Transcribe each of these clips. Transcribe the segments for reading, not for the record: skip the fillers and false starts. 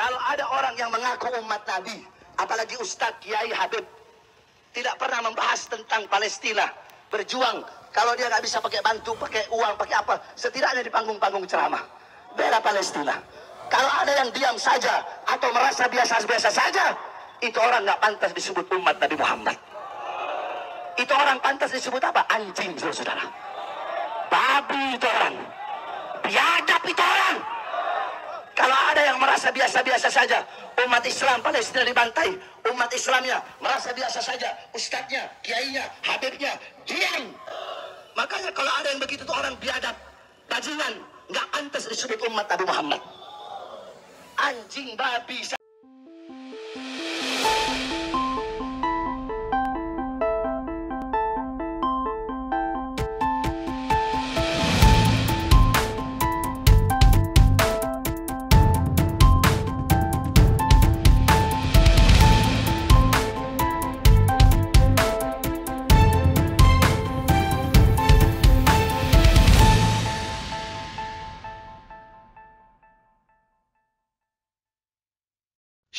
Kalau ada orang yang mengaku umat Nabi, apalagi Ustadz, Kiai, Habib, tidak pernah membahas tentang Palestina, berjuang. Kalau dia nggak bisa pakai bantu, pakai uang, pakai apa, setidaknya di panggung-panggung ceramah bela Palestina. Kalau ada yang diam saja atau merasa biasa-biasa saja, itu orang nggak pantas disebut umat Nabi Muhammad. Itu orang pantas disebut apa? Anjing, saudara. Babi itu orang. Biadab itu orang. Kalau ada yang merasa biasa-biasa saja, umat Islam Palestina dibantai, umat Islamnya merasa biasa saja, ustadznya, kiainya, habibnya, diam. Makanya kalau ada yang begitu tuh orang biadab, bajingan, nggak pantas disebut umat Nabi Muhammad. Anjing, babi.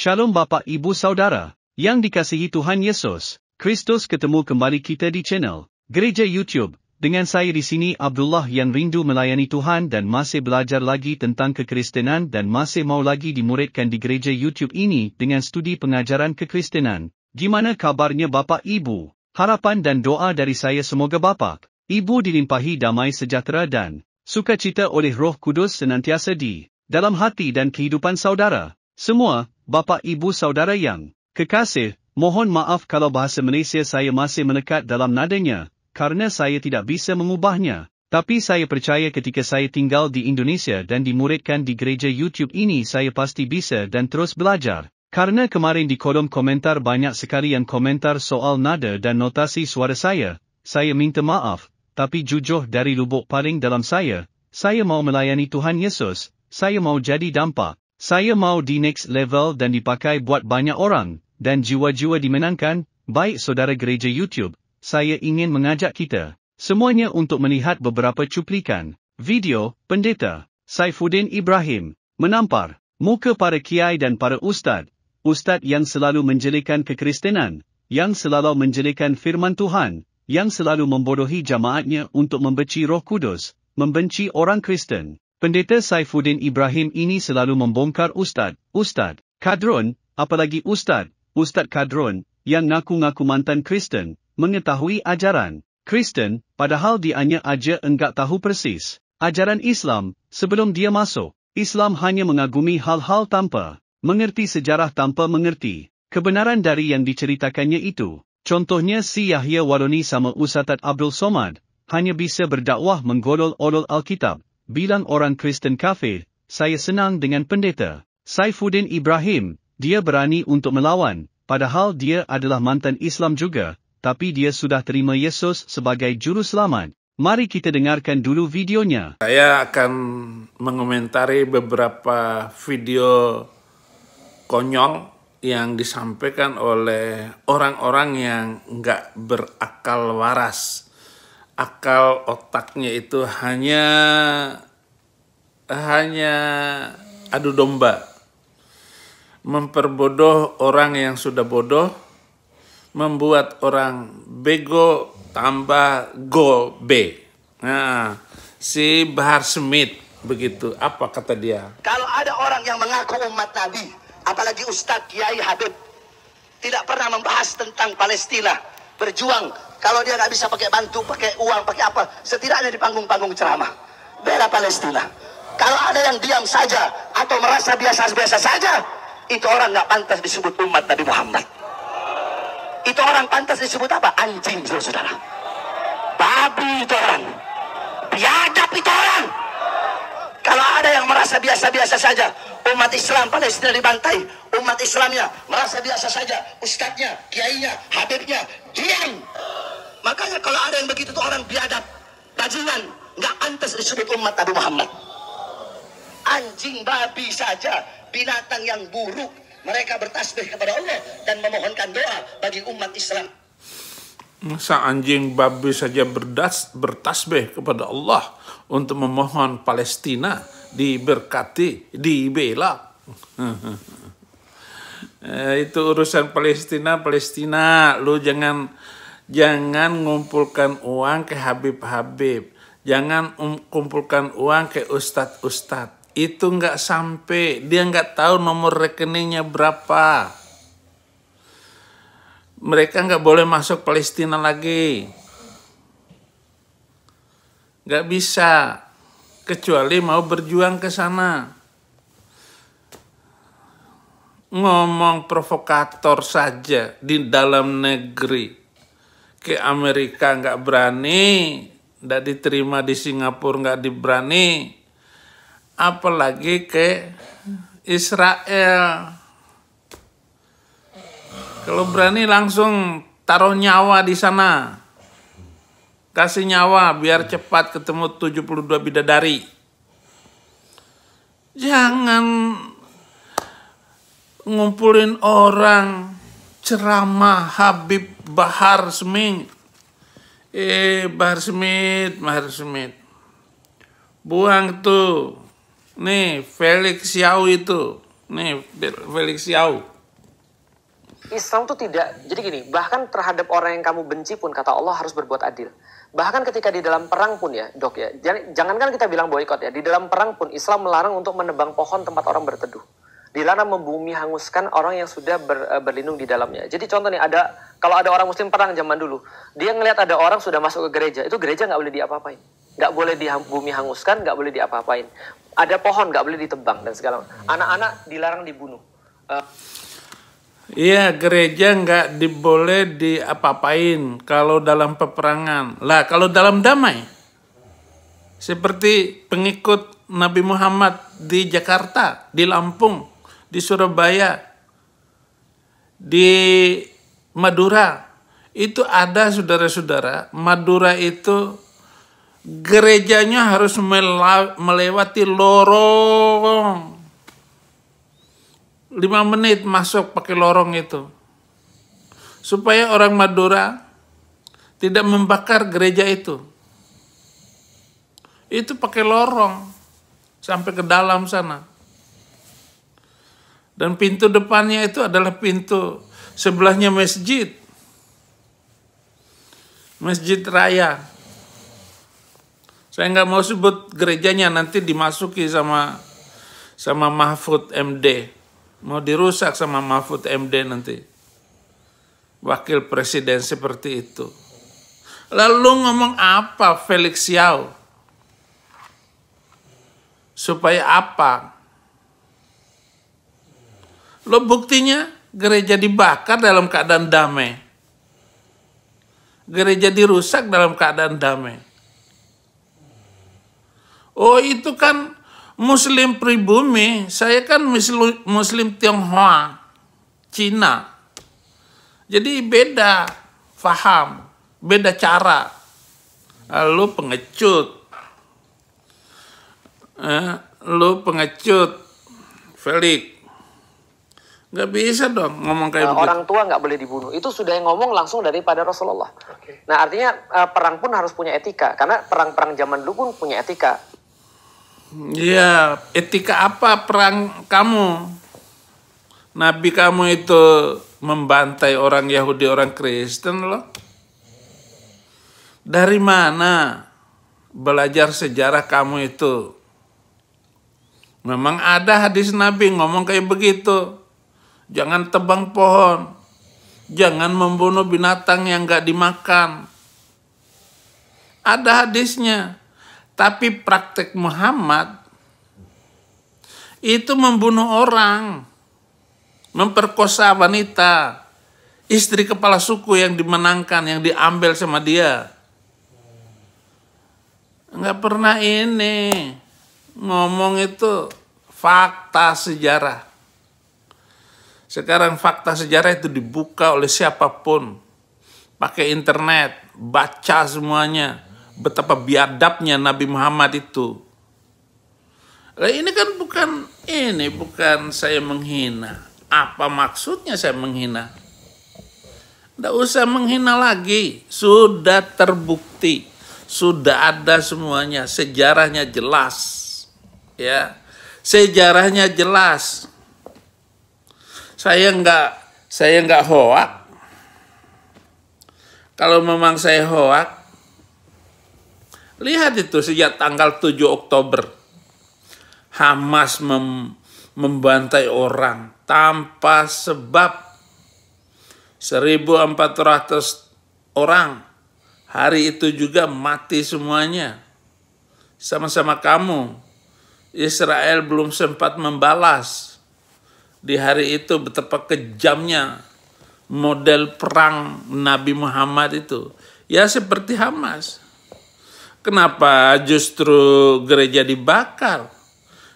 Shalom Bapak Ibu Saudara, yang dikasihi Tuhan Yesus Kristus. Ketemu kembali kita di channel Gereja YouTube, dengan saya di sini Abdullah yang rindu melayani Tuhan dan masih belajar lagi tentang kekristenan dan masih mau lagi dimuridkan di Gereja YouTube ini dengan studi pengajaran kekristenan. Gimana kabarnya Bapak Ibu? Harapan dan doa dari saya semoga Bapak Ibu dilimpahi damai sejahtera dan sukacita oleh Roh Kudus senantiasa di dalam hati dan kehidupan saudara semua. Bapak Ibu Saudara yang kekasih, mohon maaf kalau bahasa Malaysia saya masih melekat dalam nadanya, karena saya tidak bisa mengubahnya. Tapi saya percaya ketika saya tinggal di Indonesia dan dimuridkan di gereja YouTube ini saya pasti bisa dan terus belajar. Karena kemarin di kolom komentar banyak sekali yang komentar soal nada dan notasi suara saya minta maaf, tapi jujur dari lubuk paling dalam saya mau melayani Tuhan Yesus, saya mau jadi dampak. Saya mau di next level dan dipakai buat banyak orang, dan jiwa-jiwa dimenangkan. Baik saudara gereja YouTube, saya ingin mengajak kita semuanya untuk melihat beberapa cuplikan video Pendeta Saifuddin Ibrahim menampar muka para kiai dan para ustad yang selalu menjelekan kekristenan, yang selalu menjelekan firman Tuhan, yang selalu membodohi jamaatnya untuk membenci Roh Kudus, membenci orang Kristen. Pendeta Saifuddin Ibrahim ini selalu membongkar ustad kadrun, apalagi ustad kadrun, yang ngaku-ngaku mantan Kristen, mengetahui ajaran Kristen, padahal dianya aja enggak tahu persis ajaran Islam. Sebelum dia masuk Islam hanya mengagumi hal-hal tanpa mengerti sejarah, tanpa mengerti kebenaran dari yang diceritakannya itu. Contohnya si Yahya Waloni sama Ustadz Abdul Somad, hanya bisa berdakwah menggolol-olol Alkitab. Bilang orang Kristen kafir. Saya senang dengan Pendeta Saifuddin Ibrahim, dia berani untuk melawan, padahal dia adalah mantan Islam juga, tapi dia sudah terima Yesus sebagai juru selamat. Mari kita dengarkan dulu videonya. Saya akan mengomentari beberapa video konyol yang disampaikan oleh orang-orang yang nggak berakal waras. Akal otaknya itu hanya adu domba, memperbodoh orang yang sudah bodoh, membuat orang bego tambah gobe. Nah, si Bahar Smith begitu, apa kata dia? Kalau ada orang yang mengaku umat Nabi, apalagi Ustadz, Kiai, Habib, tidak pernah membahas tentang Palestina, berjuang. Kalau dia nggak bisa pakai bantu, pakai uang, pakai apa, setidaknya di panggung-panggung ceramah bela Palestina. Kalau ada yang diam saja atau merasa biasa-biasa saja, itu orang nggak pantas disebut umat Nabi Muhammad. Itu orang pantas disebut apa? Anjing, saudara. Babi itu orang. Biadab itu orang. Kalau ada yang merasa biasa-biasa saja, umat Islam Palestina dibantai, umat Islamnya merasa biasa saja, ustadznya, kiainya, habibnya, diam. Makanya kalau ada yang begitu tuh orang biadab, bajingan, nggak pantas disebut umat Nabi Muhammad. Anjing, babi saja, binatang yang buruk, mereka bertasbih kepada Allah dan memohonkan doa bagi umat Islam. Masa anjing babi saja bertasbih kepada Allah untuk memohon Palestina diberkati, dibela. Itu urusan Palestina. Lu jangan ngumpulkan uang ke Habib. Jangan kumpulkan uang ke ustadz. Itu nggak sampai. Dia nggak tahu nomor rekeningnya berapa. Mereka nggak boleh masuk Palestina lagi. Nggak bisa. Kecuali mau berjuang ke sana. Ngomong provokator saja di dalam negeri. Ke Amerika nggak berani. Nggak diterima di Singapura nggak diberani. Apalagi ke Israel. Kalau berani langsung taruh nyawa di sana. Kasih nyawa biar cepat ketemu 72 bidadari. Jangan ngumpulin orang ceramah Habib Bahar Smith. Bahar Smith. Buang tuh. Nih, Felix Yau itu. Nih, Felix Yau. Islam tuh tidak, jadi gini, bahkan terhadap orang yang kamu benci pun kata Allah harus berbuat adil. Bahkan ketika di dalam perang pun ya, Dok ya, jangankan kita bilang boikot ya, di dalam perang pun Islam melarang untuk menebang pohon tempat orang berteduh. Dilarang membumi hanguskan orang yang sudah berlindung di dalamnya. Jadi contoh nih, kalau ada orang muslim perang zaman dulu, dia ngelihat ada orang sudah masuk ke gereja, itu gereja nggak boleh diapa-apain. Nggak boleh dibumi hanguskan, nggak boleh diapa-apain. Ada pohon nggak boleh ditebang dan segala macam. Anak-anak dilarang dibunuh. Iya, gereja nggak boleh diapa-apain kalau dalam peperangan. Lah, kalau dalam damai, seperti pengikut Nabi Muhammad di Jakarta, di Lampung, di Surabaya, di Madura, itu ada saudara-saudara. Madura itu gerejanya harus melewati lorong. 5 menit masuk pakai lorong itu. Supaya orang Madura tidak membakar gereja itu. Itu pakai lorong sampai ke dalam sana. Dan pintu depannya itu adalah pintu sebelahnya masjid. Masjid Raya. Saya nggak mau sebut gerejanya, nanti dimasuki sama Mahfud MD. Mau dirusak sama Mahfud MD nanti. Wakil presiden seperti itu. Lalu ngomong apa Felix Yau? Supaya apa? Lo buktinya gereja dibakar dalam keadaan damai. Gereja dirusak dalam keadaan damai. Oh itu kan Muslim pribumi, saya kan Muslim Tionghoa, Cina. Jadi beda faham, beda cara. Lu pengecut. Felix. Nggak bisa dong ngomong kayak begitu. Orang tua nggak boleh dibunuh. Itu sudah yang ngomong langsung daripada Rasulullah. Nah artinya perang pun harus punya etika. Karena perang-perang zaman dulu pun punya etika. Iya, etika apa perang kamu? Nabi kamu itu membantai orang Yahudi, orang Kristen loh. Dari mana belajar sejarah kamu itu? Memang ada hadis Nabi ngomong kayak begitu. Jangan tebang pohon. Jangan membunuh binatang yang gak dimakan. Ada hadisnya. Tapi praktek Muhammad itu membunuh orang, memperkosa wanita, istri kepala suku yang dimenangkan, yang diambil sama dia. Nggak pernah ini ngomong itu fakta sejarah. Sekarang fakta sejarah itu dibuka oleh siapapun, pakai internet, baca semuanya. Betapa biadabnya Nabi Muhammad itu. Nah, ini kan bukan saya menghina. Apa maksudnya saya menghina? Nggak usah menghina lagi. Sudah terbukti. Sudah ada semuanya. Sejarahnya jelas. Ya, sejarahnya jelas. Saya nggak hoak. Kalau memang saya hoak, lihat itu sejak tanggal 7 Oktober. Hamas membantai orang tanpa sebab. 1.400 orang. Hari itu juga mati semuanya. Sama-sama kamu. Israel belum sempat membalas. Di hari itu betapa kejamnya model perang Nabi Muhammad itu. Ya seperti Hamas. Kenapa justru gereja dibakar?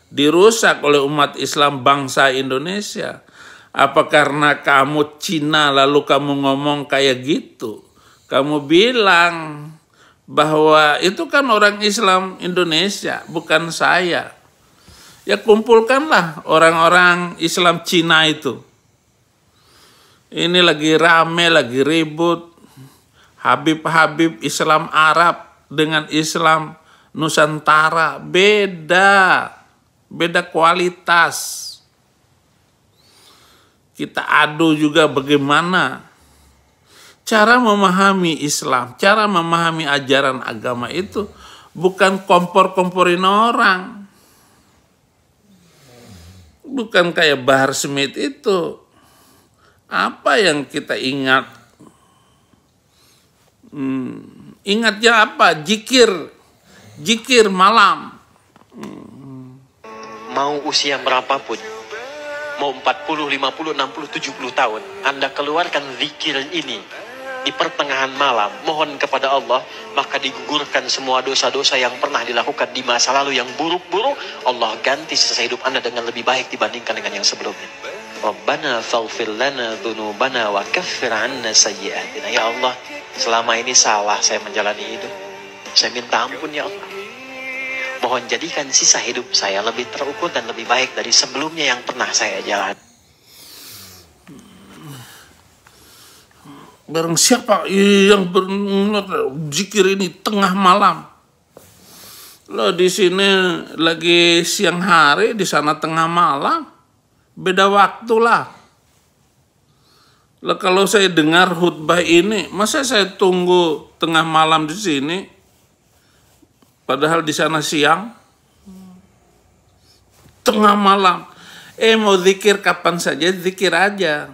Dirusak oleh umat Islam bangsa Indonesia. Apa karena kamu Cina lalu kamu ngomong kayak gitu? Kamu bilang bahwa itu kan orang Islam Indonesia, bukan saya. Ya kumpulkanlah orang-orang Islam Cina itu. Ini lagi rame, lagi ribut. Habib-habib Islam Arab dengan Islam Nusantara. Beda kualitas. Kita adu juga bagaimana cara memahami Islam, cara memahami ajaran agama itu bukan kompor-komporin orang. Bukan kayak Bahar Smith itu. Apa yang kita ingat? Ingatnya apa? Jikir malam. Mau usia berapapun, mau 40, 50, 60, 70 tahun, Anda keluarkan zikir ini di pertengahan malam, mohon kepada Allah, maka digugurkan semua dosa-dosa yang pernah dilakukan di masa lalu yang buruk-buruk. Allah ganti sisa hidup Anda dengan lebih baik dibandingkan dengan yang sebelumnya. Rabbana faghfir lana dzunubana wa kaffir 'anna sayyi'atina. Ya Allah, selama ini salah saya menjalani hidup. Saya minta ampun ya Allah. Mohon jadikan sisa hidup saya lebih terukur dan lebih baik dari sebelumnya yang pernah saya jalani. Barang siapa yang berzikir ini tengah malam. Loh di sini lagi siang hari, di sana tengah malam. Beda waktu lah. Lah kalau saya dengar khutbah ini, masa saya tunggu tengah malam di sini? Padahal di sana siang, tengah malam. Mau zikir kapan saja, zikir aja.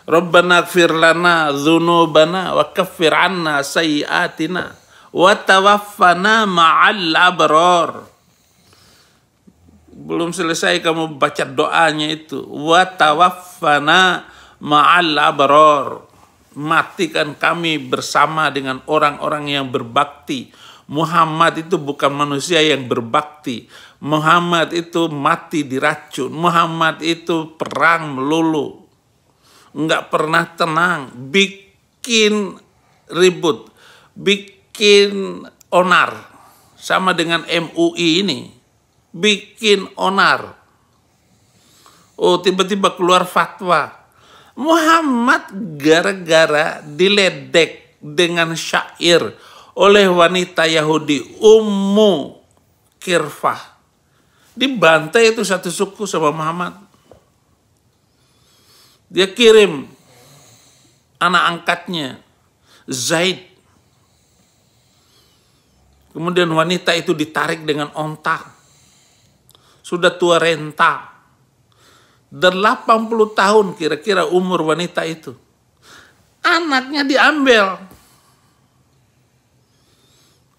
Rabbana ighfir lana dzunubana wa kaffir 'anna sayyi'atina wa tawaffana ma'al abrar. Belum selesai kamu baca doanya itu. Wa tawaffana ma'al abrar. Matikan kami bersama dengan orang-orang yang berbakti. Muhammad itu bukan manusia yang berbakti. Muhammad itu mati diracun. Muhammad itu perang melulu. Enggak pernah tenang. Bikin ribut. Bikin onar. Sama dengan MUI ini. Bikin onar. Oh, tiba-tiba keluar fatwa. Muhammad gara-gara diledek dengan syair oleh wanita Yahudi Ummu Kirfah. Dibantai itu satu suku sama Muhammad. Dia kirim anak angkatnya Zaid. Kemudian wanita itu ditarik dengan onta. Sudah tua renta. 80 tahun kira-kira umur wanita itu. Anaknya diambil.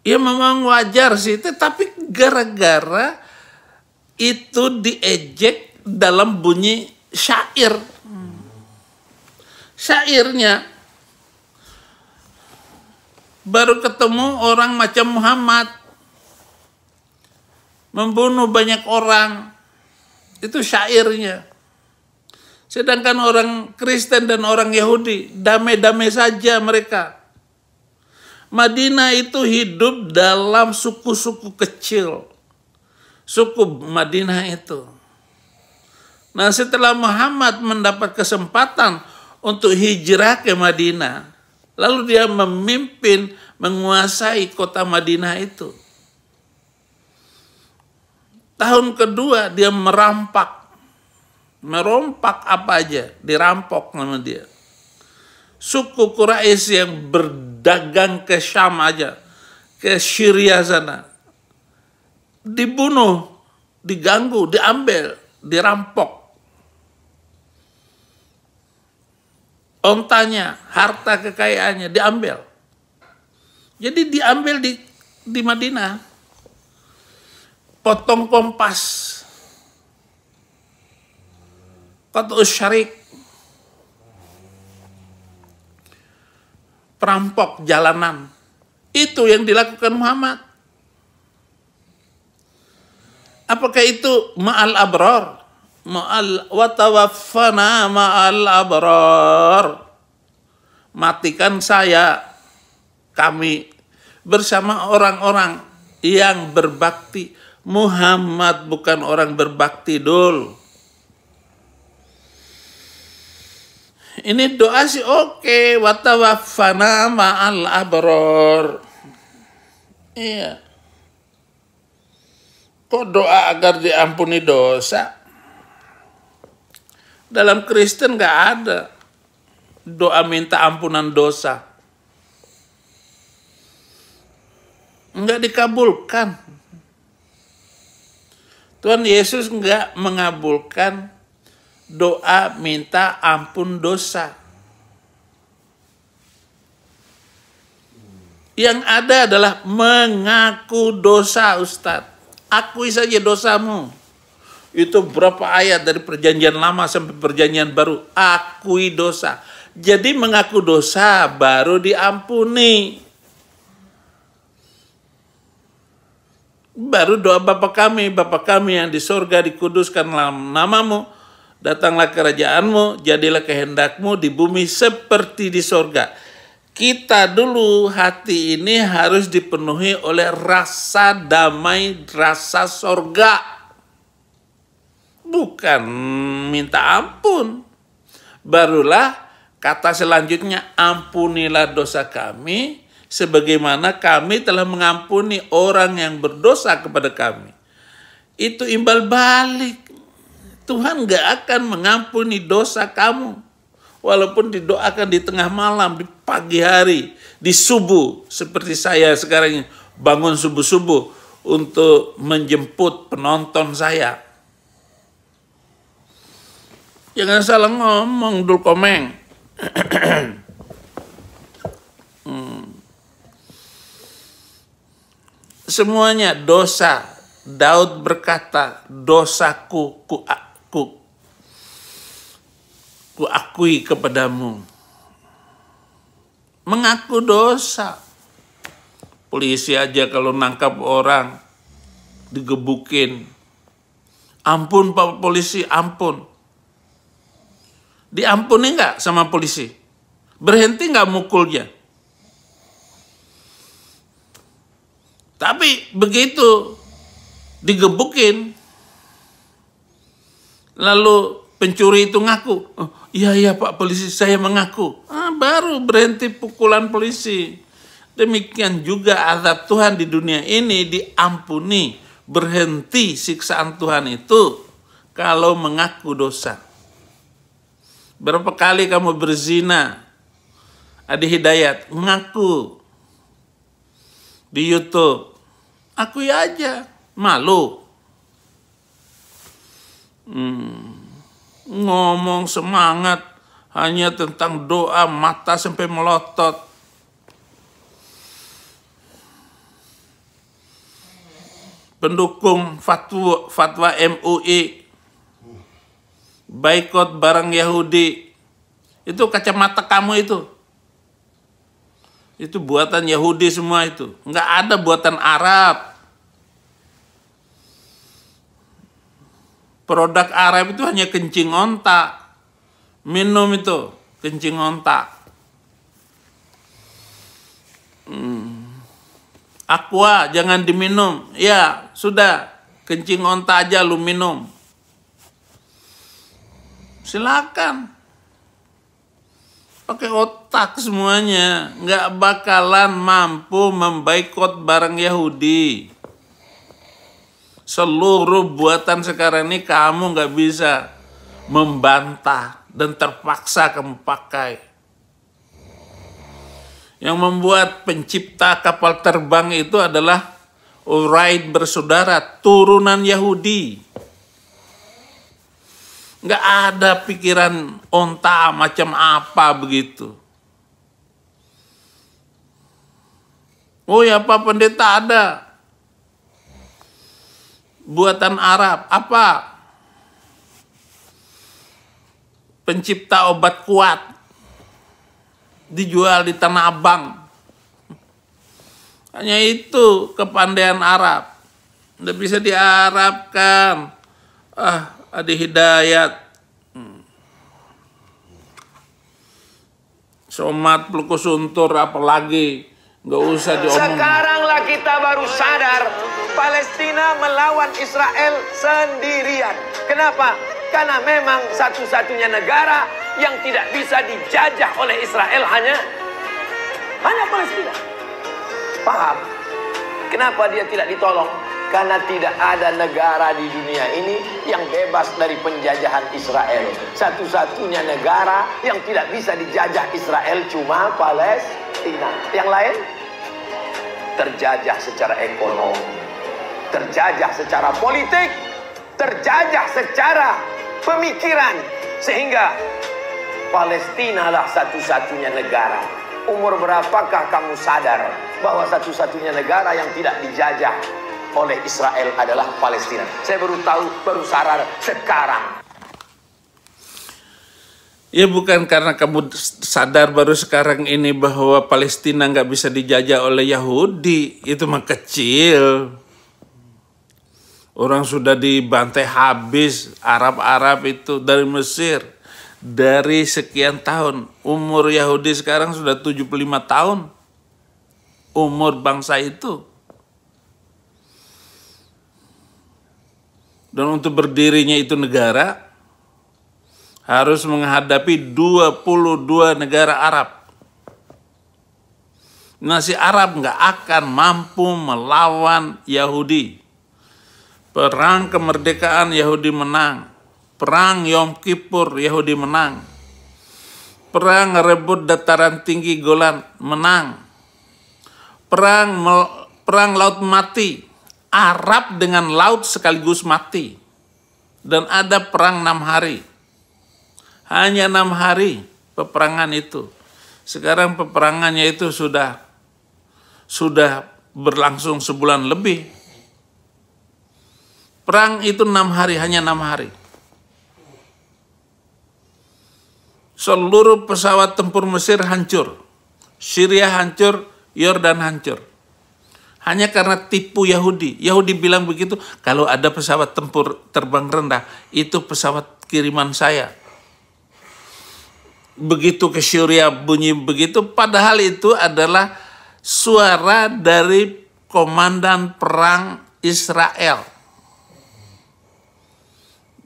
Ya memang wajar sih, tetapi gara-gara itu diejek dalam bunyi syair. Syairnya baru ketemu orang macam Muhammad. Membunuh banyak orang. Itu syairnya. Sedangkan orang Kristen dan orang Yahudi damai-damai saja mereka. Madinah itu hidup dalam suku-suku kecil. Suku Madinah itu. Nah setelah Muhammad mendapat kesempatan untuk hijrah ke Madinah. Lalu dia memimpin, menguasai kota Madinah itu. Tahun kedua dia merampak merompak apa aja, dirampok sama dia. Suku Quraisy yang berdagang ke Syam aja, ke Syria sana, dibunuh, diganggu, diambil, dirampok. Ontanya, harta kekayaannya diambil. Jadi diambil di Madinah. Potong kompas. Qat'us syarik. Perampok jalanan. Itu yang dilakukan Muhammad. Apakah itu ma'al abrar? Wa tawaffana ma'al abrar. Matikan saya, kami, bersama orang-orang yang berbakti. Muhammad bukan orang berbakti, Dul. Ini doa sih oke. Wa tawaffana ma'al abrar. Iya. Kok doa agar diampuni dosa? Dalam Kristen gak ada doa minta ampunan dosa. Enggak dikabulkan. Tuhan Yesus enggak mengabulkan doa minta ampun dosa. Yang ada adalah mengaku dosa, Ustadz. Akui saja dosamu. Itu berapa ayat dari perjanjian lama sampai perjanjian baru. Akui dosa. Jadi mengaku dosa baru diampuni. Baru doa Bapa kami yang di sorga, dikuduskan namamu, datanglah kerajaanmu, jadilah kehendakmu di bumi seperti di sorga. Kita dulu hati ini harus dipenuhi oleh rasa damai, rasa sorga. Bukan minta ampun. Barulah kata selanjutnya, ampunilah dosa kami sebagaimana kami telah mengampuni orang yang berdosa kepada kami. Itu imbal balik. Tuhan gak akan mengampuni dosa kamu. Walaupun didoakan di tengah malam, di pagi hari, di subuh. Seperti saya sekarang bangun subuh-subuh untuk menjemput penonton saya. Jangan salah ngomong, Dul Komeng. Semuanya dosa. Daud berkata, dosaku ku akui kepadamu. Mengaku dosa. Polisi aja kalau nangkap orang, digebukin. Ampun Pak Polisi, ampun. Diampuni nggak sama polisi? Berhenti nggak mukulnya? Tapi begitu digebukin, lalu pencuri itu ngaku, oh, iya Pak Polisi, saya mengaku. Baru berhenti pukulan polisi. Demikian juga azab Tuhan di dunia ini diampuni, berhenti siksaan Tuhan itu kalau mengaku dosa. Berapa kali kamu berzina? Adi Hidayat mengaku di YouTube. Akui aja, malu. Ngomong semangat hanya tentang doa, mata sampai melotot. Pendukung fatwa MUI, boikot barang Yahudi, itu kacamata kamu itu buatan Yahudi semua itu, nggak ada buatan Arab. Produk Arab itu hanya kencing onta, minum itu kencing onta. Aqua jangan diminum, ya sudah kencing onta aja lu minum. Silakan. Pakai otak semuanya. Nggak bakalan mampu memboikot barang Yahudi. Seluruh buatan sekarang ini kamu nggak bisa membantah, dan terpaksa kamu pakai. Yang membuat pencipta kapal terbang itu adalah Wright bersaudara, turunan Yahudi. Nggak ada pikiran onta macam apa begitu. Oh ya Pak Pendeta, ada buatan Arab. Apa? Pencipta obat kuat. Dijual di Tanah Abang. Hanya itu kepandaian Arab. Nggak bisa diharapkan. Adi Hidayat. Somat Pelukus Suntur apalagi. Nggak usah diomong. Sekaranglah kita baru sadar Palestina melawan Israel sendirian. Kenapa? Karena memang satu-satunya negara yang tidak bisa dijajah oleh Israel hanya Palestina. Paham? Kenapa dia tidak ditolong? Karena tidak ada negara di dunia ini yang bebas dari penjajahan Israel. Satu-satunya negara yang tidak bisa dijajah Israel cuma Palestina. Yang lain terjajah secara ekonomi, terjajah secara politik, terjajah secara pemikiran. Sehingga Palestina lah satu-satunya negara. Umur berapakah kamu sadar bahwa satu-satunya negara yang tidak dijajah oleh Israel adalah Palestina? Saya baru tahu, baru sadar sekarang. Ya bukan karena kamu sadar baru sekarang ini bahwa Palestina nggak bisa dijajah oleh Yahudi. Itu mah kecil. Orang sudah dibantai habis Arab-Arab itu dari Mesir. Dari sekian tahun. Umur Yahudi sekarang sudah 75 tahun. Umur bangsa itu. Dan untuk berdirinya itu negara harus menghadapi 22 negara Arab. Nah, si Arab nggak akan mampu melawan Yahudi. Perang kemerdekaan Yahudi menang. Perang Yom Kippur Yahudi menang. Perang rebut dataran tinggi Golan menang. Perang Laut Mati. Arab dengan laut sekaligus mati. Dan ada perang 6 hari. Hanya 6 hari peperangan itu. Sekarang peperangannya itu sudah berlangsung sebulan lebih. Perang itu 6 hari, hanya 6 hari. Seluruh pesawat tempur Mesir hancur. Syria hancur, Yordan hancur. Hanya karena tipu Yahudi. Yahudi bilang begitu, kalau ada pesawat tempur terbang rendah, itu pesawat kiriman saya. Begitu ke Syria bunyi begitu, padahal itu adalah suara dari komandan perang Israel.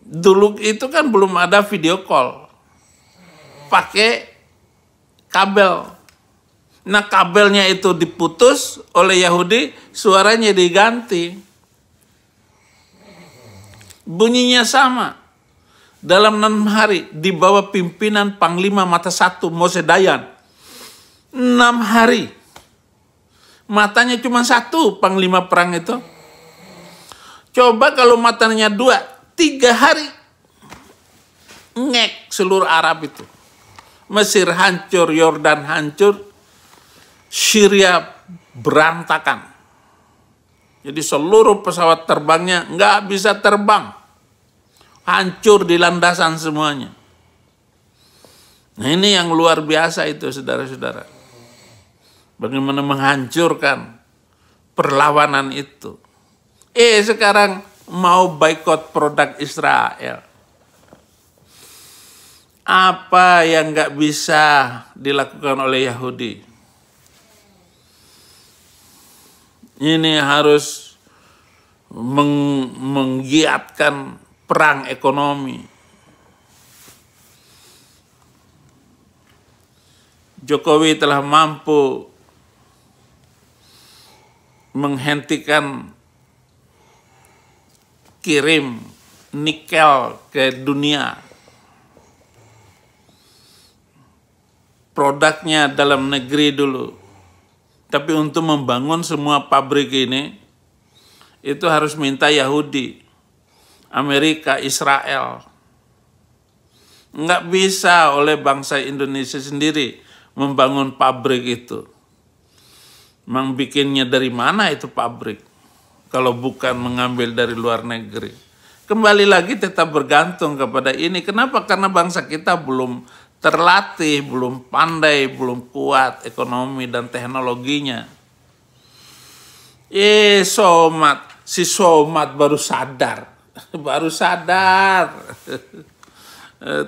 Dulu itu kan belum ada video call. Pakai kabel. Nah, kabelnya itu diputus oleh Yahudi, suaranya diganti. Bunyinya sama. Dalam 6 hari di bawah pimpinan Panglima Mata Satu Moshe Dayan. 6 hari. Matanya cuma satu Panglima perang itu. Coba kalau matanya 2, 3 hari. Ngek seluruh Arab itu. Mesir hancur, Yordan hancur, Syria berantakan. Jadi seluruh pesawat terbangnya nggak bisa terbang. Hancur di landasan semuanya. Nah ini yang luar biasa itu saudara-saudara. Bagaimana menghancurkan perlawanan itu. Sekarang mau boikot produk Israel. Apa yang nggak bisa dilakukan oleh Yahudi? Ini harus menggiatkan perang ekonomi. Jokowi telah mampu menghentikan kirim nikel ke dunia. produknya dalam negeri dulu. Tapi untuk membangun semua pabrik ini, itu harus minta Yahudi, Amerika, Israel. Nggak bisa oleh bangsa Indonesia sendiri membangun pabrik itu. Memang bikinnya dari mana itu pabrik? Kalau bukan mengambil dari luar negeri. Kembali lagi tetap bergantung kepada ini. Kenapa? Karena bangsa kita belum terlatih, belum pandai, belum kuat ekonomi dan teknologinya. Si Somat baru sadar. Baru sadar.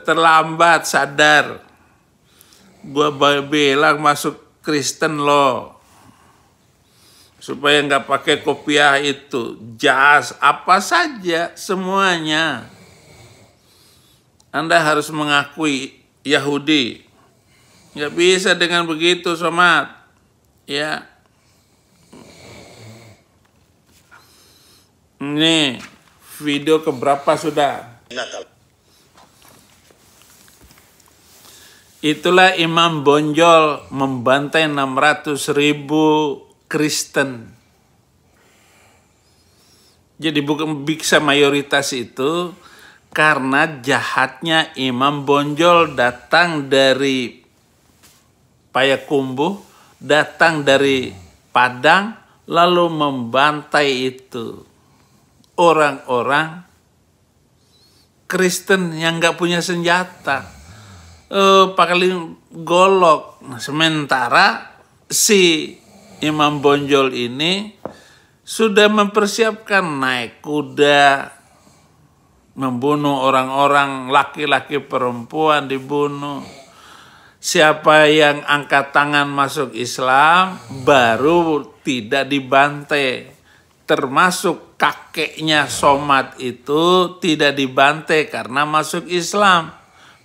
Terlambat sadar. Gua bilang masuk Kristen loh. Supaya nggak pakai kopiah itu, jas, apa saja, semuanya. Anda harus mengakui Yahudi. Nggak bisa dengan begitu, Somat. Ya. Ini video keberapa sudah? Itulah Imam Bonjol membantai 600.000 Kristen. Jadi bukan bisa mayoritas itu karena jahatnya Imam Bonjol datang dari Payakumbuh, datang dari Padang, lalu membantai itu orang-orang Kristen yang nggak punya senjata, paling golok. Nah, sementara si Imam Bonjol ini sudah mempersiapkan naik kuda, membunuh orang-orang, laki-laki perempuan dibunuh. Siapa yang angkat tangan masuk Islam baru tidak dibantai. Termasuk kakeknya Somat itu tidak dibantai karena masuk Islam.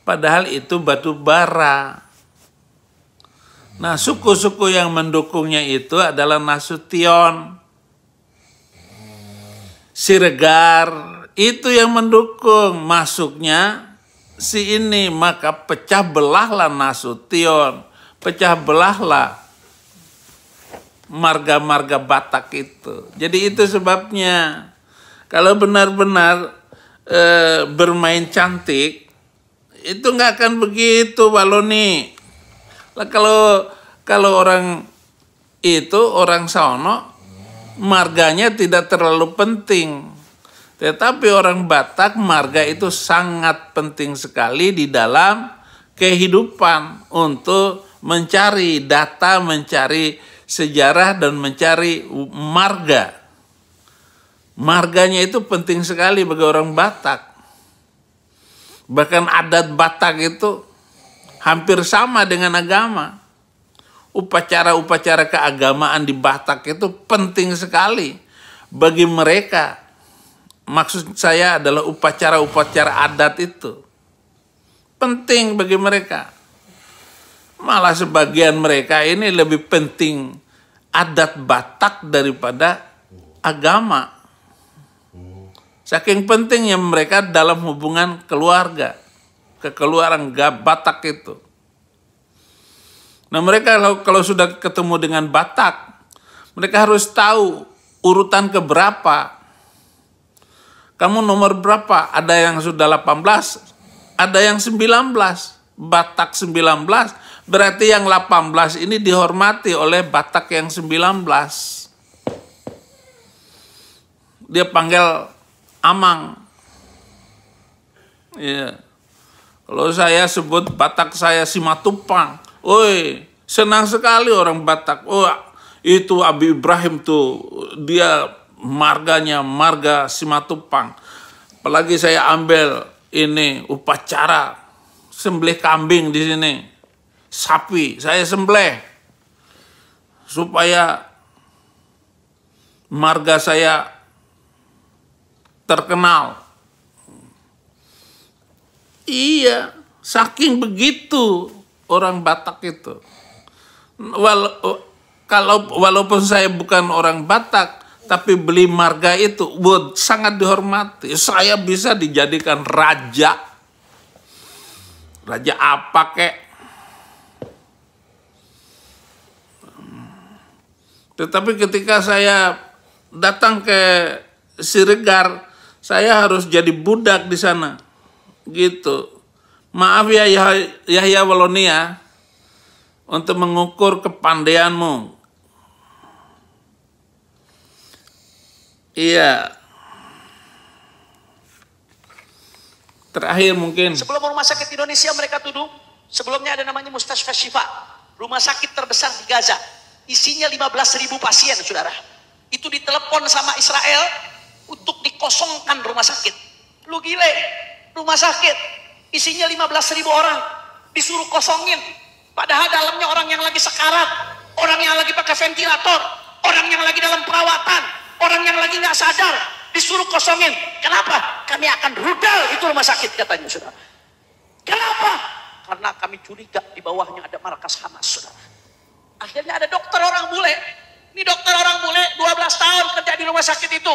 Padahal itu batu bara. Nah, suku-suku yang mendukungnya itu adalah Nasution, Siregar, itu yang mendukung masuknya si ini. Maka pecah belahlah Nasution, pecah belahlah marga-marga Batak itu. Jadi itu sebabnya kalau benar-benar bermain cantik, itu nggak akan begitu, Waloni. Lah kalau orang itu, orang sono, marganya tidak terlalu penting. Tetapi orang Batak, marga itu sangat penting sekali di dalam kehidupan untuk mencari data, mencari sejarah, dan mencari marga. Marganya itu penting sekali bagi orang Batak. Bahkan adat Batak itu hampir sama dengan agama. Upacara-upacara keagamaan di Batak itu penting sekali bagi mereka. Maksud saya adalah upacara-upacara adat itu penting bagi mereka. Malah sebagian mereka ini lebih penting adat Batak daripada agama. Saking pentingnya mereka dalam hubungan keluarga, kekeluargaan Batak itu. Nah, mereka kalau sudah ketemu dengan Batak, mereka harus tahu urutan keberapa. Kamu nomor berapa? Ada yang sudah 18, ada yang 19. Batak 19, berarti yang 18 ini dihormati oleh Batak yang 19. Dia panggil Amang. Ya. Kalau saya sebut Batak saya Simatupang. Oi, senang sekali orang Batak. Oh, itu Abi Ibrahim tuh, dia marganya marga Simatupang. Apalagi saya ambil ini upacara sembelih kambing di sini. Sapi saya sembelih supaya marga saya terkenal. Iya, saking begitu orang Batak itu. Walaupun saya bukan orang Batak, tapi beli marga itu sangat dihormati. Saya bisa dijadikan raja. Raja apa kek? Tetapi ketika saya datang ke Siregar, saya harus jadi budak di sana. Gitu. Maaf ya Yahya Walonia untuk mengukur kepandaianmu. Iya. Terakhir mungkin. Sebelum rumah sakit Indonesia mereka tuduh, sebelumnya ada namanya Mustashfa Syifa, rumah sakit terbesar di Gaza. Isinya 15.000 pasien, saudara. Itu ditelepon sama Israel untuk dikosongkan rumah sakit. Lu gile, rumah sakit isinya 15.000 orang disuruh kosongin. Padahal dalamnya orang yang lagi sekarat, orang yang lagi pakai ventilator, orang yang lagi dalam perawatan, orang yang lagi nggak sadar, disuruh kosongin. Kenapa? Kami akan rudal itu rumah sakit, katanya, saudara. Kenapa? Karena kami curiga di bawahnya ada markas Hamas, saudara. Akhirnya ada dokter orang bule. Ini dokter orang bule 12 tahun kerja di rumah sakit itu.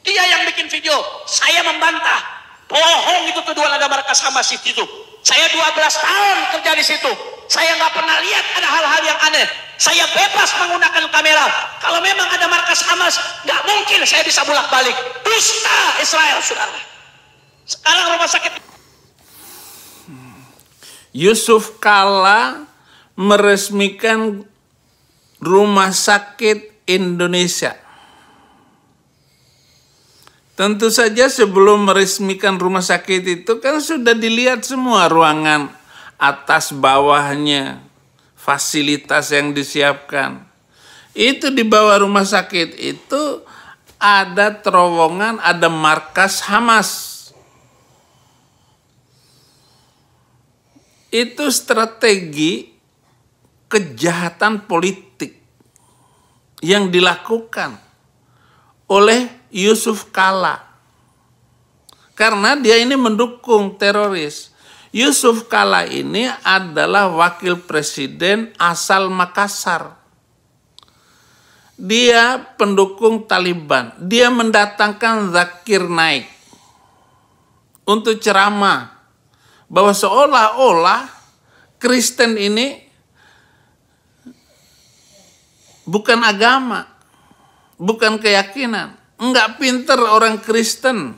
Dia yang bikin video. Saya membantah. Bohong itu tuduhan ada markas Hamas di situ. Saya 12 tahun kerja di situ. Saya nggak pernah lihat ada hal-hal yang aneh. Saya bebas menggunakan kamera. Kalau memang ada markas Hamas, nggak mungkin saya bisa bolak-balik. Dusta Israel, saudara. Sekarang rumah sakit Yusuf Kala meresmikan Rumah Sakit Indonesia. Tentu saja sebelum meresmikan rumah sakit itu kan sudah dilihat semua ruangan atas bawahnya, fasilitas yang disiapkan. Itu di bawah rumah sakit itu ada terowongan, ada markas Hamas. Itu strategi kejahatan politik yang dilakukan oleh Yusuf Kala. Karena dia ini mendukung teroris. Yusuf Kala ini adalah wakil presiden asal Makassar. Dia pendukung Taliban. Dia mendatangkan Zakir Naik untuk ceramah bahwa seolah-olah Kristen ini bukan agama, bukan keyakinan. Enggak pinter orang Kristen.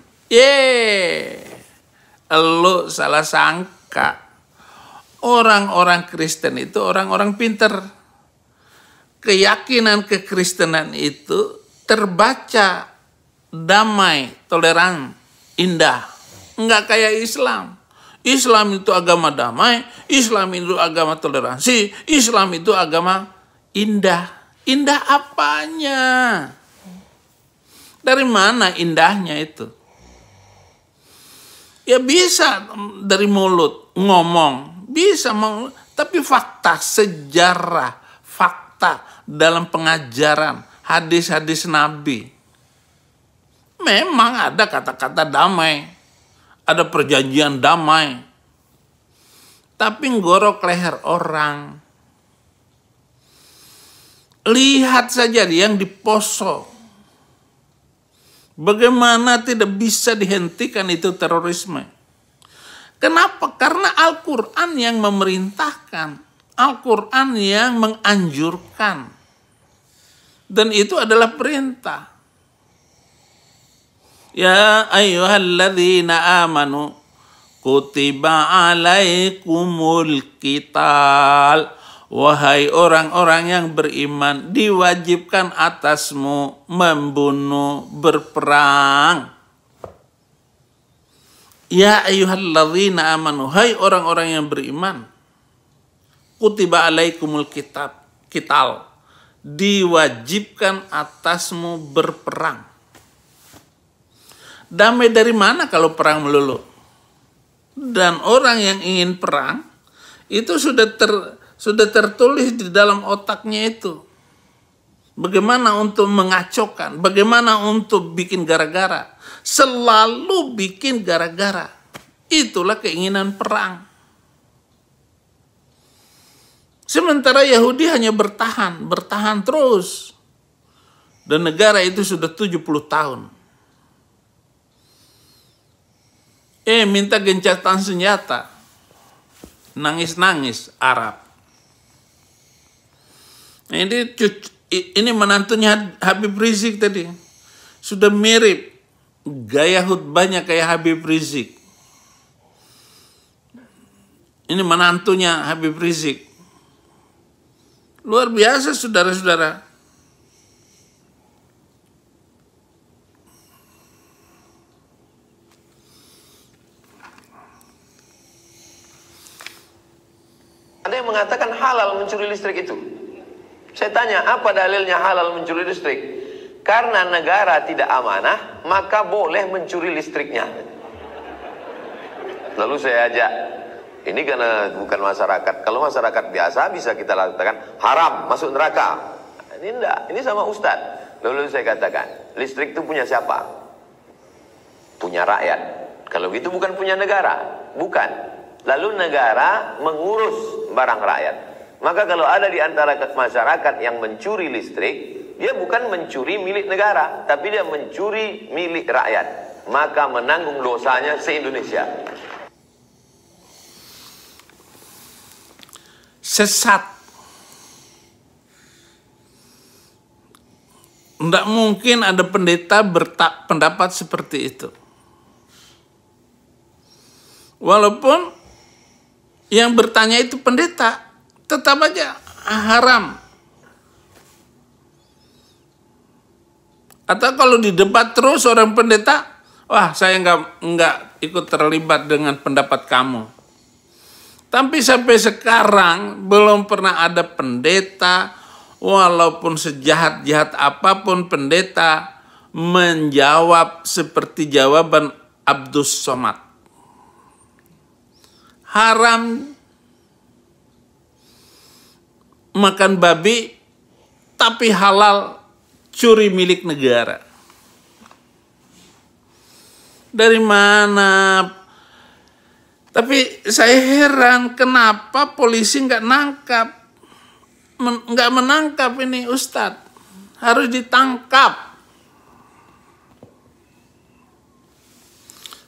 Lu salah sangka. Orang-orang Kristen itu orang-orang pinter. Keyakinan kekristenan itu terbaca damai, toleran, indah. Enggak kayak Islam. Islam itu agama damai, Islam itu agama toleransi, Islam itu agama indah. Indah apanya? Dari mana indahnya itu? Ya bisa dari mulut ngomong, bisa tapi fakta, sejarah, fakta dalam pengajaran hadis-hadis Nabi. Memang ada kata-kata damai, ada perjanjian damai. Tapi ngorok leher orang. Lihat saja yang di Poso. Bagaimana tidak bisa dihentikan itu terorisme. Kenapa? Karena Al-Quran yang memerintahkan. Al-Quran yang menganjurkan. Dan itu adalah perintah. Ya ayyuhalladzina amanu kutiba alaikumul qital. Wahai orang-orang yang beriman, diwajibkan atasmu membunuh, berperang. Ya ayyuhalladzina amanu, hai orang-orang yang beriman. Kutiba alaikumul qital. Diwajibkan atasmu berperang. Damai dari mana kalau perang melulu? Dan orang yang ingin perang, itu sudah tertulis di dalam otaknya itu. Bagaimana untuk mengacaukan, bagaimana untuk bikin gara-gara. Selalu bikin gara-gara. Itulah keinginan perang. Sementara Yahudi hanya bertahan terus. Dan negara itu sudah 70 tahun. Minta gencatan senjata. Nangis-nangis Arab. Ini Ini menantunya Habib Rizik tadi. Sudah mirip. Gaya khutbahnya kayak Habib Rizik. Ini menantunya Habib Rizik. Luar biasa saudara-saudara. Ada yang mengatakan halal mencuri listrik itu. Saya tanya, apa dalilnya halal mencuri listrik? Karena negara tidak amanah, maka boleh mencuri listriknya. Lalu saya ajak, ini karena bukan masyarakat. Kalau masyarakat biasa bisa kita lakukan haram, masuk neraka. Ini enggak, ini sama Ustadz. Lalu saya katakan, listrik itu punya siapa? Punya rakyat. Kalau itu bukan punya negara, bukan. Lalu negara mengurus barang rakyat. Maka kalau ada di antara masyarakat yang mencuri listrik, dia bukan mencuri milik negara, tapi dia mencuri milik rakyat. Maka menanggung dosanya se-Indonesia. Sesat. Tidak mungkin ada pendeta berpendapat seperti itu. Walaupun yang bertanya itu pendeta, tetap aja haram. Atau kalau di debat terus orang pendeta, wah saya nggak ikut terlibat dengan pendapat kamu. Tapi sampai sekarang belum pernah ada pendeta, walaupun sejahat-jahat apapun pendeta, menjawab seperti jawaban Abdus Somad. Haram makan babi, tapi halal curi milik negara. Dari mana? Tapi saya heran kenapa polisi nggak menangkap ini Ustadz. Harus ditangkap.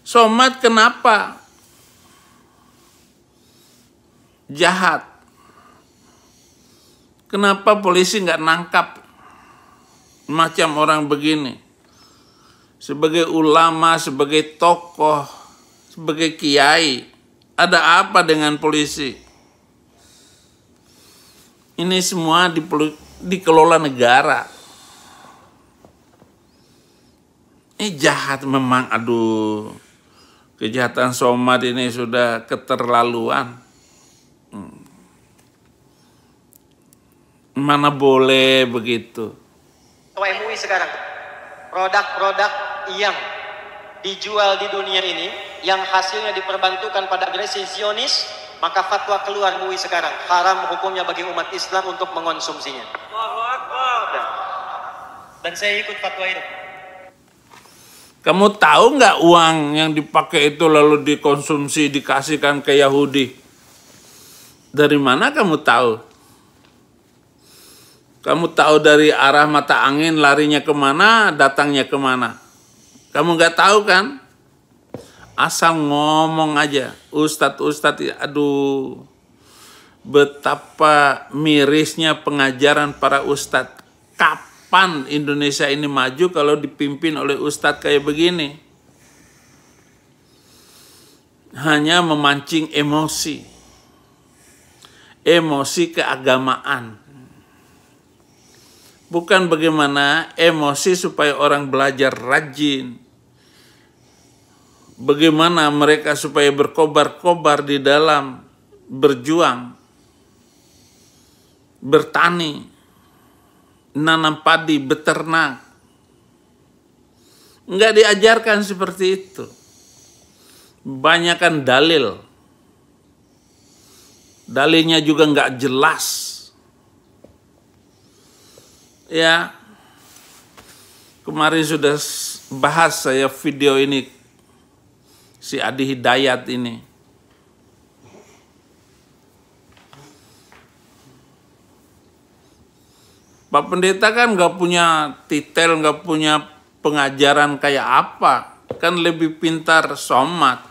Somad kenapa jahat? Kenapa polisi nggak nangkap macam orang begini? Sebagai ulama, sebagai tokoh, sebagai kiai, ada apa dengan polisi? Ini semua dikelola negara. Ini jahat memang, aduh. Kejahatan Somad ini sudah keterlaluan. Mana boleh begitu. MUI sekarang, produk-produk yang dijual di dunia ini, yang hasilnya diperbantukan pada agresi Zionis, maka fatwa keluar MUI sekarang, haram hukumnya bagi umat Islam untuk mengonsumsinya. Dan saya ikut fatwa itu. Kamu tahu nggak uang yang dipakai itu lalu dikonsumsi, dikasihkan ke Yahudi? Dari mana kamu tahu? Kamu tahu dari arah mata angin larinya kemana, datangnya kemana. Kamu nggak tahu kan? Asal ngomong aja. Ustadz, aduh. Betapa mirisnya pengajaran para ustadz. Kapan Indonesia ini maju kalau dipimpin oleh ustadz kayak begini? Hanya memancing emosi. Emosi keagamaan. Bukan bagaimana emosi supaya orang belajar rajin. Bagaimana mereka supaya berkobar-kobar di dalam berjuang, bertani, nanam padi, beternak. Enggak diajarkan seperti itu. Banyakan dalil. Dalilnya juga enggak jelas. Ya, kemarin sudah bahas saya video ini, si Adi Hidayat ini. Pak Pendeta kan nggak punya titel, nggak punya pengajaran kayak apa, kan lebih pintar Somad.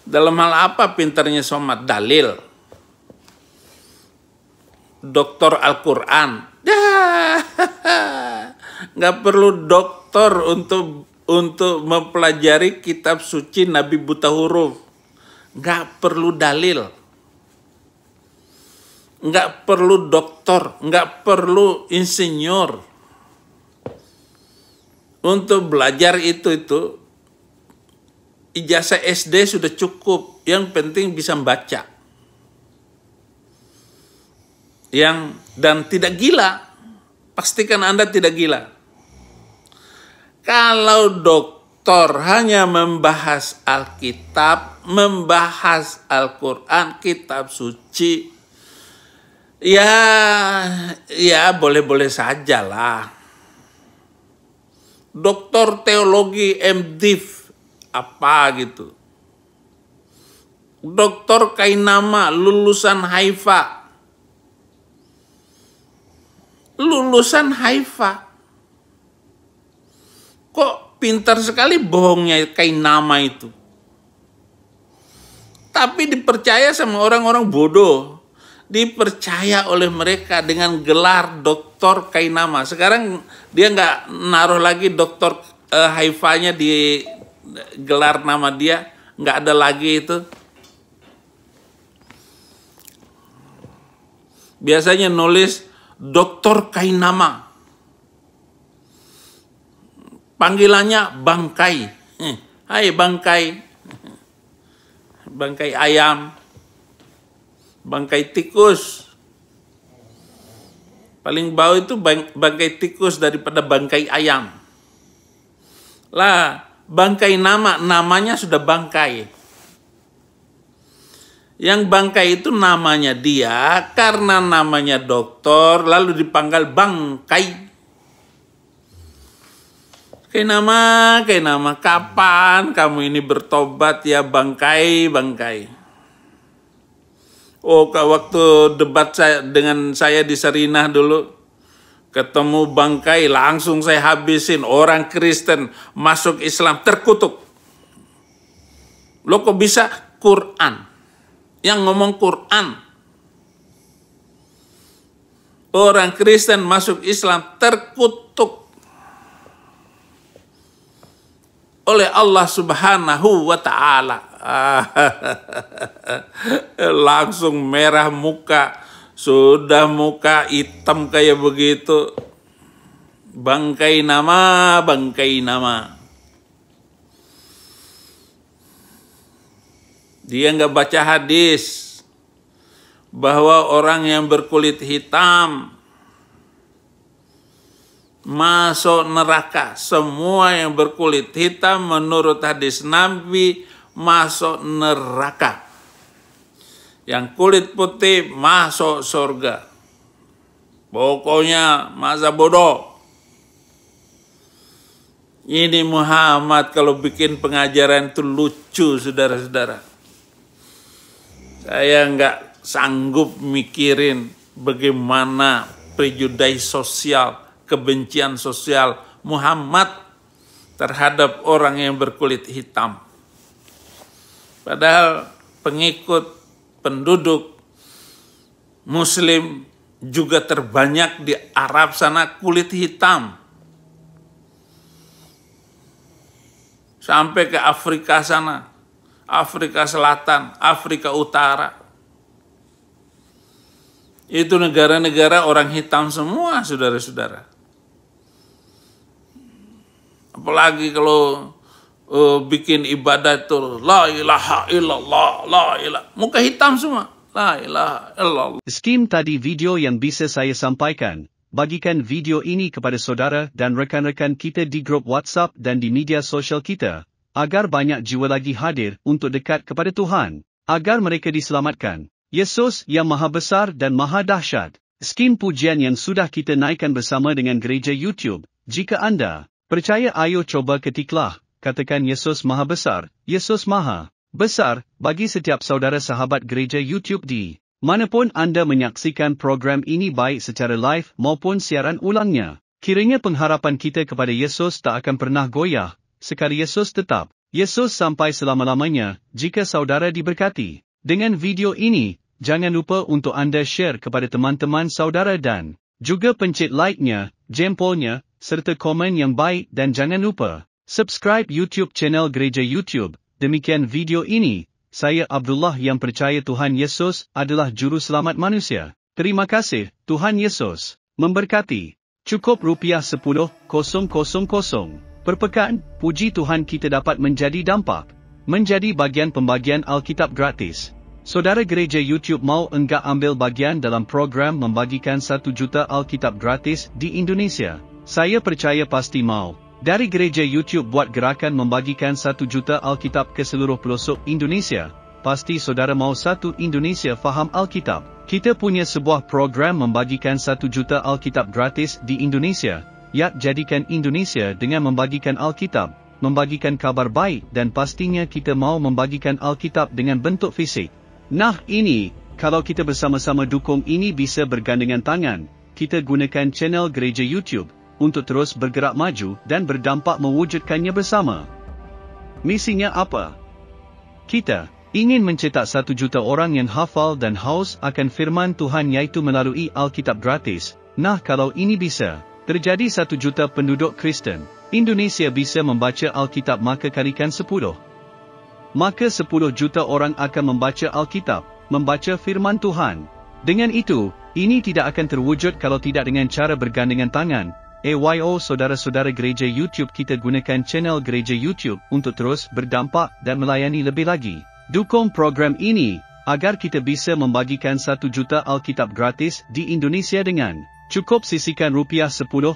Dalam hal apa pintarnya Somad? Dalil. doktor Al-Quran. Nggak perlu doktor untuk mempelajari kitab suci Nabi buta huruf. Nggak perlu dalil. Nggak perlu doktor. Nggak perlu insinyur. Untuk belajar itu ijazah SD sudah cukup. Yang penting bisa membaca. Dan tidak gila. Pastikan Anda tidak gila. Kalau doktor hanya membahas Alkitab, membahas Al-Quran, kitab suci, ya boleh-boleh saja lah. Doktor teologi MDiv apa gitu. Doktor Kainama lulusan Haifa. Lulusan Haifa. Kok pintar sekali bohongnya Kainama itu. Tapi dipercaya sama orang-orang bodoh. Dipercaya oleh mereka dengan gelar Doktor Kainama. Sekarang dia nggak naruh lagi Doktor Haifanya di gelar nama dia. Nggak ada lagi itu. Biasanya nulis Doktor Kainama. Panggilannya Bangkai. Hai Bangkai. Bangkai ayam. Bangkai tikus. Paling bau itu bangkai tikus daripada bangkai ayam. Lah, bangkai namanya sudah bangkai. Yang bangkai itu namanya dia karena namanya doktor lalu dipanggil Bangkai. Kainama, kapan kamu ini bertobat ya Bangkai? Oh, waktu debat dengan saya di Sarinah dulu, ketemu Bangkai langsung saya habisin. Orang Kristen masuk Islam terkutuk. Lo kok bisa? Quran. Yang ngomong Quran. Orang Kristen masuk Islam terkutuk oleh Allah Subhanahu wa Ta'ala. Langsung merah muka. Sudah muka hitam kayak begitu. Bangkai nama. Dia nggak baca hadis bahwa orang yang berkulit hitam masuk neraka. Semua yang berkulit hitam menurut hadis Nabi masuk neraka. Yang kulit putih masuk surga. Pokoknya masa bodoh. Ini Muhammad kalau bikin pengajaran itu lucu, saudara-saudara. Saya nggak sanggup mikirin bagaimana prejudice sosial, kebencian sosial Muhammad terhadap orang yang berkulit hitam. Padahal penduduk Muslim juga terbanyak di Arab sana kulit hitam. Sampai ke Afrika sana. Afrika Selatan, Afrika Utara. Itu negara-negara orang hitam semua, saudara-saudara. Apalagi kalau bikin ibadah itu, la ilaha illallah, la ilaha. Muka hitam semua, la ilaha illallah. Skim tadi video yang bisa saya sampaikan. Bagikan video ini kepada saudara dan rekan-rekan kita di grup WhatsApp dan di media sosial kita. Agar banyak jiwa lagi hadir untuk dekat kepada Tuhan, agar mereka diselamatkan. Yesus yang maha besar dan maha dahsyat. Skim pujian yang sudah kita naikkan bersama dengan gereja YouTube. Jika anda percaya, ayo coba ketiklah, katakan Yesus maha besar, Yesus maha besar, bagi setiap saudara sahabat gereja YouTube di manapun anda menyaksikan program ini baik secara live maupun siaran ulangnya. Kiranya pengharapan kita kepada Yesus tak akan pernah goyah. Sekali Yesus tetap, Yesus sampai selama-lamanya, jika saudara diberkati dengan video ini, jangan lupa untuk anda share kepada teman-teman saudara dan juga pencet like-nya, jempolnya, serta komen yang baik dan jangan lupa subscribe YouTube channel Gereja YouTube. Demikian video ini, saya Abdullah yang percaya Tuhan Yesus adalah Juru Selamat manusia. Terima kasih, Tuhan Yesus memberkati. Cukup $10,000 per pekan, puji Tuhan kita dapat menjadi bagian pembagian Alkitab gratis. Saudara Gereja YouTube mau enggak ambil bagian dalam program membagikan 1 juta Alkitab gratis di Indonesia? Saya percaya pasti mau. Dari Gereja YouTube buat gerakan membagikan 1 juta Alkitab ke seluruh pelosok Indonesia. Pasti saudara mau satu Indonesia faham Alkitab. Kita punya sebuah program membagikan 1 juta Alkitab gratis di Indonesia. Yap, jadikan Indonesia dengan membagikan Alkitab, membagikan kabar baik dan pastinya kita mau membagikan Alkitab dengan bentuk fisik. Nah ini, kalau kita bersama-sama dukung ini bisa bergandengan tangan, kita gunakan channel Gereja YouTube untuk terus bergerak maju dan berdampak mewujudkannya bersama. Misinya apa? Kita ingin mencetak 1 juta orang yang hafal dan haus akan firman Tuhan yaitu melalui Alkitab gratis. Nah kalau ini bisa terjadi 1 juta penduduk Kristen Indonesia bisa membaca Alkitab maka kalikan 10. Maka 10 juta orang akan membaca Alkitab, membaca firman Tuhan. Dengan itu, ini tidak akan terwujud kalau tidak dengan cara bergandengan tangan. Saudara-saudara Gereja YouTube kita gunakan channel Gereja YouTube untuk terus berdampak dan melayani lebih lagi. Dukung program ini, agar kita bisa membagikan 1 juta Alkitab gratis di Indonesia dengan cukup sisihkan $10,000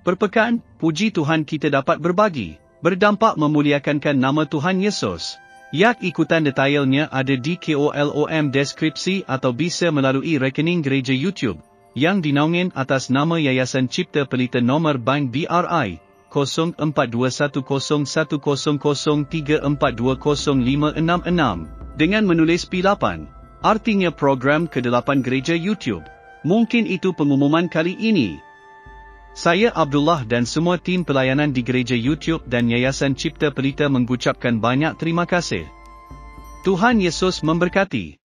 per pekan, puji Tuhan kita dapat berbagi. Berdampak memuliakan nama Tuhan Yesus. Yak ikutan detailnya ada di kolom deskripsi atau bisa melalui rekening Gereja YouTube yang dinaungin atas nama Yayasan Cipta Pelita nomor bank BRI 04210034205666 dengan menulis P8, artinya program ke-8 Gereja YouTube. Mungkin itu pengumuman kali ini. Saya Abdullah dan semua tim pelayanan di Gereja YouTube dan Yayasan Cipta Pelita mengucapkan banyak terima kasih. Tuhan Yesus memberkati.